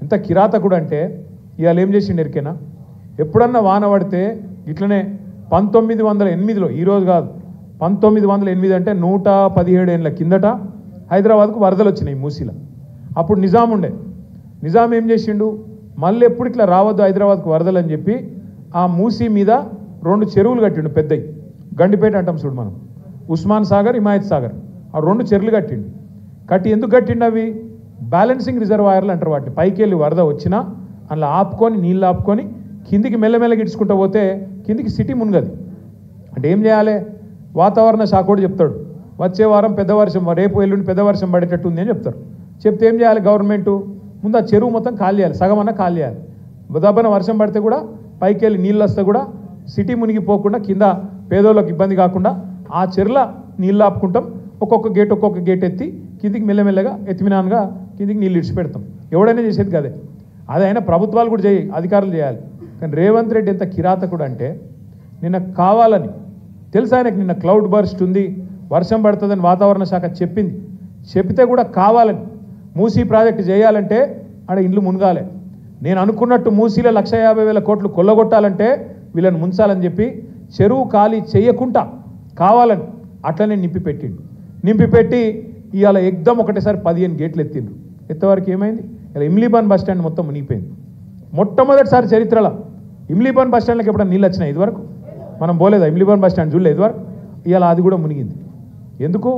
ఎంత కిరాతకుడు అంటే ఇవాళ ఏం చేసిండు ఎరికేనా? ఎప్పుడన్నా వాన పడితే ఇట్లనే 1908లో, ఈరోజు కాదు 1908 అంటే 117 ఏళ్ళ కిందట హైదరాబాద్కు వరదలు వచ్చినాయి మూసీలో. అప్పుడు నిజాం ఉండే. నిజాం ఏం చేసిండు, మళ్ళీ ఎప్పుడు ఇట్లా రావద్దు హైదరాబాద్కు వరదలు అని చెప్పి ఆ మూసీ మీద 2 చెరువులు కట్టిండు పెద్దవి. గండిపేట అంటాం చూడు మనం, ఉస్మాన్ సాగర్, హిమాయత్ సాగర్, ఆ 2 చెరువులు కట్టిండు. కట్టి ఎందుకు కట్టిండు? అవి బ్యాలెన్సింగ్ రిజర్వాయర్లు అంటారు వాటిని. పైకి వెళ్ళి వరద వచ్చినా అందులో ఆపుకొని నీళ్ళు ఆపుకొని కిందికి మెల్లమెల్లగా ఇడ్చుకుంటూ పోతే కిందికి సిటీ మునగది. అంటే ఏం చేయాలి? వాతావరణ శాఖ కూడా చెప్తాడు, వచ్చే వారం పెద్ద వర్షం, రేపు ఎల్లుండి పెద్ద వర్షం పడేటట్టు ఉంది అని చెప్తారు. చెప్తే ఏం చేయాలి గవర్నమెంటు? ముందు ఆ చెరువు మొత్తం ఖాళీ చేయాలి, సగం అన్న ఖాళీ చేయాలి. దబ్బన వర్షం పడితే కూడా పైకి వెళ్ళి నీళ్ళు వస్తే కూడా సిటీ మునిగిపోకుండా కింద పేదోళ్ళకి ఇబ్బంది కాకుండా ఆ చెరువుల నీళ్ళు ఆపుకుంటాం. ఒక్కొక్క గేట్ ఎత్తి కిందికి మెల్లమెల్లగా ఎత్తిమినాన్గా కిందికి నీళ్ళు ఇడిచిపెడతాం. ఎవడైనా చేసేది కదే. అది అయినా ప్రభుత్వాలు కూడా అధికారులు చేయాలి. కానీ రేవంత్ రెడ్డి ఎంత కిరాతకుడు అంటే నిన్న కావాలని తెలుసు ఆయనకు, నిన్న క్లౌడ్ బర్స్ట్ ఉంది, వర్షం పడుతుందని వాతావరణ శాఖ చెప్తే కూడా కావాలని మూసీ ప్రాజెక్టు చేయాలంటే ఆడ ఇండ్లు మునగాలి. నేను అనుకున్నట్టు మూసీలో 1,50,000 కోట్లు కొల్లగొట్టాలంటే వీళ్ళని ముంచాలని చెప్పి చెరువు ఖాళీ చేయకుండా కావాలని అట్లనే నింపిపెట్టి ఇవాళ ఎగ్దం ఒకటేసారి 15 గేట్లు ఎత్తిండ్రు. ఎత్తవరకు ఏమైంది? ఇలా ఇమ్లీబాన్ బస్ స్టాండ్ మొత్తం మునిగిపోయింది. మొట్టమొదటిసారి చరిత్రలో ఇమ్లీబాన్ బస్ స్టాండ్కి ఎప్పుడైనా నీళ్ళు వచ్చినాయి? ఇదివరకు మనం పోలేదా? ఇమ్లీబాన్ బస్ స్టాండ్ చూడలేదు ఇదివరకు. ఇవాళ అది కూడా మునిగింది. ఎందుకు?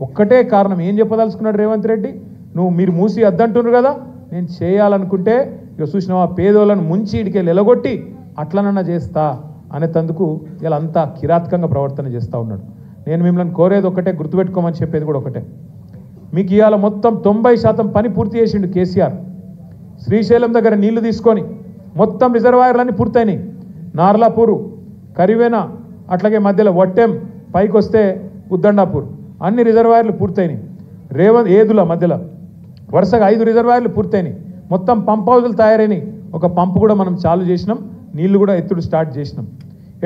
ఒక్కటే కారణం. ఏం చెప్పదలుచుకున్నాడు రేవంత్ రెడ్డి? మీరు మూసి అద్దంటున్నారు కదా, నేను చేయాలనుకుంటే ఇక చూసినావా పేదోళ్ళను ముంచి ఇడికెళ్ళి ఎలగొట్టి అట్లనన్నా చేస్తా అనేందుకు ఇలా అంతా కిరాతకంగా ప్రవర్తన చేస్తూ ఉన్నాడు. నేను మిమ్మల్ని కోరేది ఒకటే, గుర్తుపెట్టుకోమని చెప్పేది కూడా ఒకటే. మీకు ఇవాళ మొత్తం 90% పని పూర్తి చేసిండు కేసీఆర్. శ్రీశైలం దగ్గర నీళ్లు తీసుకొని మొత్తం రిజర్వాయర్లన్నీ పూర్తయినాయి. నార్లాపూరు, కరివేనా, అట్లాగే మధ్యలో వట్టెం, పైకి వస్తే ఉద్దండాపూర్, అన్ని రిజర్వాయర్లు పూర్తయినాయి. ఏదుల మధ్యలో వరుసగా 5 రిజర్వాయర్లు పూర్తయినాయి. మొత్తం పంప్ హౌజులు తయారైనాయి. ఒక పంపు కూడా మనం చాలు చేసినాం, నీళ్లు కూడా ఎత్తుడు స్టార్ట్ చేసినాం.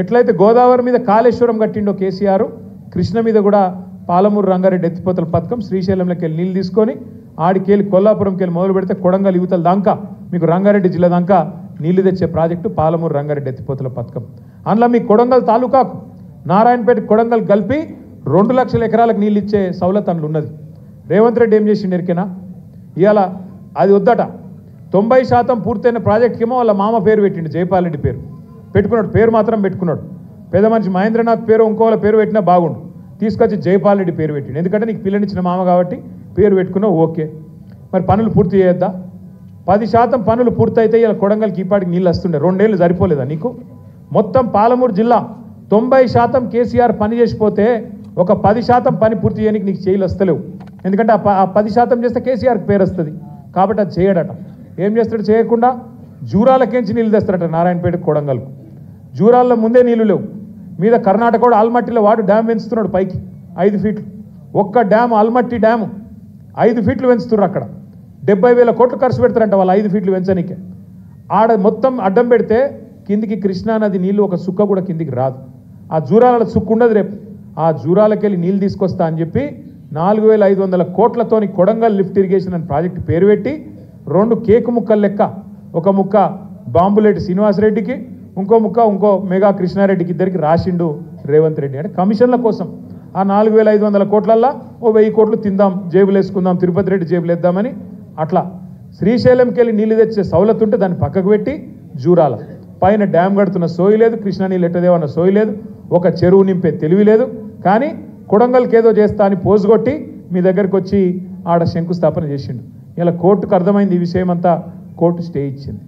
ఎట్లయితే గోదావరి మీద కాళేశ్వరం కట్టిండో కేసీఆర్, కృష్ణ మీద కూడా పాలమూరు రంగారెడ్డి ఎత్తిపోతల పథకం, శ్రీశైలంలోకి వెళ్ళి నీళ్ళు తీసుకొని ఆడికెళ్ళి కొల్లాపురంకి వెళ్ళి మొదలు పెడితే కొడంగల్ యువతల దాకా మీకు రంగారెడ్డి జిల్లా దాకా నీళ్లు తెచ్చే ప్రాజెక్టు పాలమూరు రంగారెడ్డి ఎత్తిపోతల పథకం. అందులో మీ కొడంగల్ తాలూకాకు నారాయణపేట కొడంగల్ కలిపి 2 లక్షల ఎకరాలకు నీళ్ళు ఇచ్చే సౌలత్ అందులో ఉన్నది. రేవంత్ రెడ్డి ఏం చేసిండు ఎరికేనా? ఇవాళ అది వద్దట. 90% పూర్తయిన ప్రాజెక్ట్కి ఏమో వాళ్ళ మామ పేరు పెట్టిండు, జైపాల్ రెడ్డి పేరు పెట్టుకున్నాడు. పేరు మాత్రం పెట్టుకున్నాడు. పెద్ద మనిషి మహేంద్రనాథ్ పేరు ఇంకోళ్ళ పేరు పెట్టినా బాగుండు, తీసుకొచ్చి జైపాల్ రెడ్డి పేరు పెట్టిండు. ఎందుకంటే నీకు పిల్లనిచ్చిన మామ కాబట్టి పేరు పెట్టుకున్నావు, ఓకే. మరి పనులు పూర్తి చేయొద్దా? 10% పనులు పూర్తయితే ఇలా కొడంగల్కి ఈపాటికి నీళ్ళు వస్తుండే. 2 ఏళ్ళు సరిపోలేదా నీకు? మొత్తం పాలమూరు జిల్లా 90% కేసీఆర్ పని చేసిపోతే ఒక 10% పని పూర్తి చేయడానికి నీకు చేయలు వస్తలేవు. ఎందుకంటే ఆ 10% చేస్తే కేసీఆర్కి పేరు వస్తుంది కాబట్టి అది చేయడట. ఏం చేస్తాడు? చేయకుండా జూరాలకేంచి నీళ్ళు తెస్తాడట నారాయణపేట కొడంగల్కు. జూరాల్లో ముందే నీళ్లు లేవు. మీద కర్ణాటక కూడా ఆల్మట్టిలో వాడు డ్యామ్ పెంచుతున్నాడు పైకి 5 ఫీట్లు. ఒక్క డ్యామ్ ఆల్మట్టి డ్యాము 5 ఫీట్లు పెంచుతున్నారు. అక్కడ 70,000 కోట్లు ఖర్చు పెడతారంట వాళ్ళు 5 ఫీట్లు పెంచనికే. ఆడ మొత్తం అడ్డం పెడితే కిందికి కృష్ణానది నీళ్ళు ఒక సుక్క కూడా కిందికి రాదు. ఆ జూరాల సుక్కు ఉండదు. రేపు ఆ జూరాలకి వెళ్ళి నీళ్ళు తీసుకొస్తా అని చెప్పి 4,500 కోట్లతోని కొడంగల్ లిఫ్ట్ ఇరిగేషన్ అని ప్రాజెక్టు పేరు పెట్టి 2 కేకు ముక్కలు లెక్క, ఒక ముక్క బాంబులేటి శ్రీనివాసరెడ్డికి, ఇంకో మెగా కృష్ణారెడ్డికి, ఇద్దరికి రాసిండు రేవంత్ రెడ్డి. అంటే కమిషన్ల కోసం ఆ 4,500 కోట్లల్లో 1000 కోట్లు తిందాం, జేబులు వేసుకుందాం, తిరుపతి రెడ్డి జేబులు వేద్దామని అట్లా శ్రీశైలంకి వెళ్ళి నీళ్ళు తెచ్చే సౌలత్ ఉంటే దాన్ని పక్కకు పెట్టి జూరాల పైన డ్యామ్ కడుతున్న సోయి లేదు, కృష్ణా నీళ్ళు ఎట్టదేవన్న సోయి లేదు, ఒక చెరువు నింపే తెలివి లేదు. కానీ కొడంగల్కి ఏదో చేస్తా అని పోజుగొట్టి మీ దగ్గరికి వచ్చి ఆడ శంకుస్థాపన చేసిండు. ఇలా కోర్టుకు అర్థమైంది ఈ విషయం అంతా, కోర్టు స్టే ఇచ్చింది.